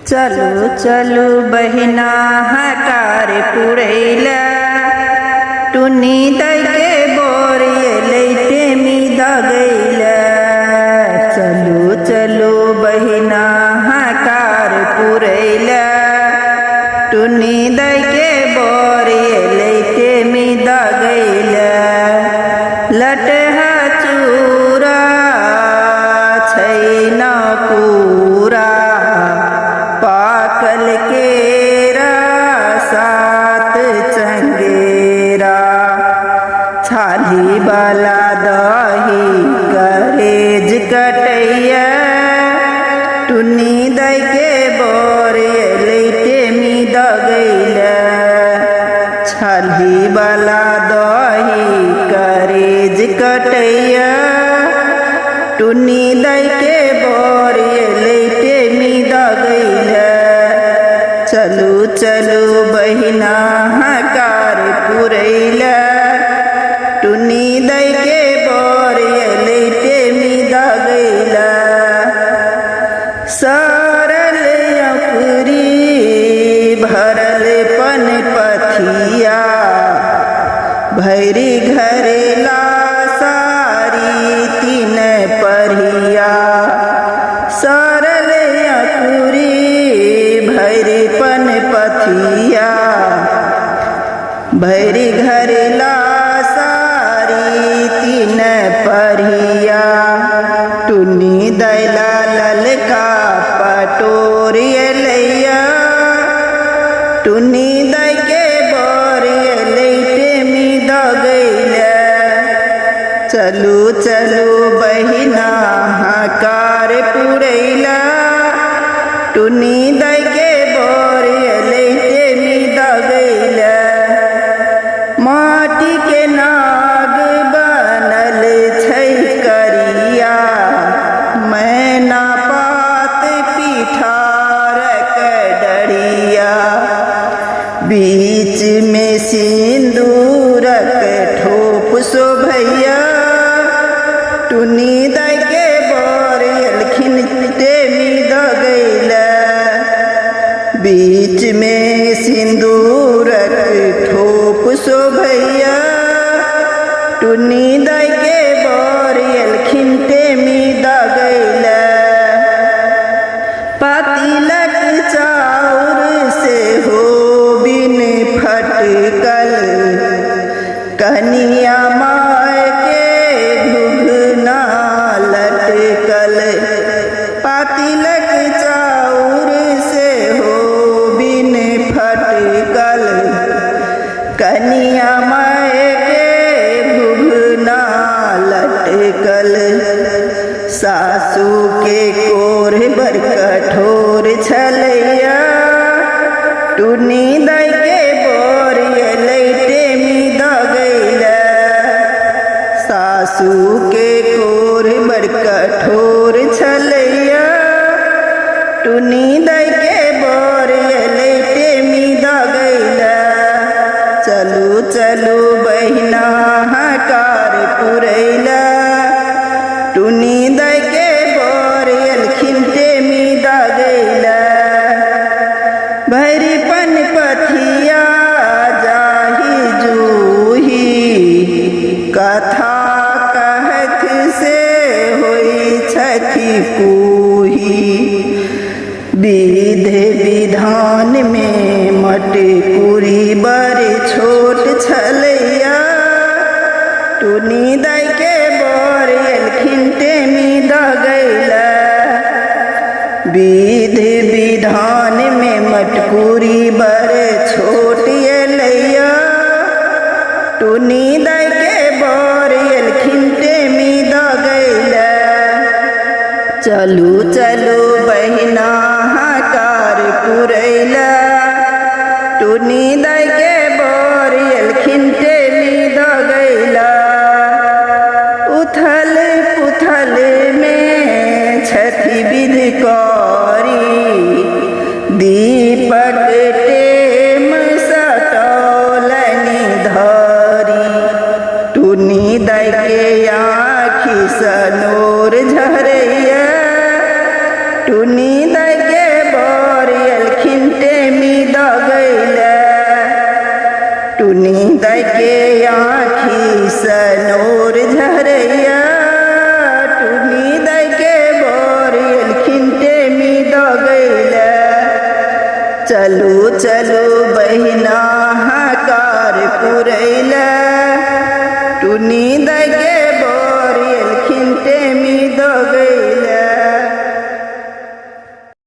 चलू चलू बहिना हकार पुरैला टुनी दई के बोरिए लैटे मी दगैला। चलू चलू बहिना हकार पुरैला टुनी दई के बोरिए लैटे मी दगैला। लटहा चूरा छैन पूरा पाकल केरा सात चंगेरा। छाली वाला दही गरेज कटैया टुनी दई के बोरिए लैटे मी दगैला। छाली वाला दही गरेज कटैया टुनी दई के बोरिए लैटे मी दगैला। चलू चलू बहिना हकार पुरैला टुनी दई के बोरिए लैटे मी दगैला। सरल अकुरी भरल पन पथिया भैरी घरेला सारी तीन परिया। सरल अकुरी भैरी पन पथिया भैरी घरेला सारी तीन परिया। टुनी दैला ललका पटोरिए लैया टुनी दई के बोरिए लैटे मी दगैला। चलू चलू बहिना हकार पुरैला टुनी दई के बोरिए लैटे मी दगैला। माटी के नाग बनल छै करिया मैना पात पिठारक डरिया। बीच में सिंदूरक ठोप शोभैया टुनी दई के बोरिए लैटे मी दगैला। बीच में सिंदूरक ठोप शोभैया टुनी दई के बोरिए लैटे मी दगैला। पातिलक चाउर से हो बिन फटकल कनिया माय के घुघना लटकल। पातिलक चाउर से हो बिन फटकल कनिया माय के घुघना लटकल। सासू के कोर बर कठोर छलैया टुनी दई के बोरिए लैटे मी दगैला। सासू के कोर बर कठोर छलैया टुनी दई के बोरिए लैटे मी दगैला। चलू चलू बहिना हकार पुरैला टुनी दई के बोरिए लैटे मी दगैला। भैरी पन पथिया जाही जूही कथा कहत से होई छठी पूही। विधि विधान में मटकुरी बर छोट छलैया टुनी दई के बोरिए लैटे मी दगैला। विधि विधान में मटकुरी बर छोट लैया टुनी दई के बोरिए लैटे मी दगैला। चलू चलू बहिना हकार पुरैला टुनी दई के बोरिए लैटे मी दगैला। उथल पुथल में छठी विध करी दीपक टेम सटौलनि धरी। टुनी दई के आँखि सनोर झरैया टुनी दई के बोरिए दाई के आँखी सनोर झरैया टुनी दाई के बोरियल खिंटे मी दो गैला चलू चलू बहिना हकार पुरैला टुनी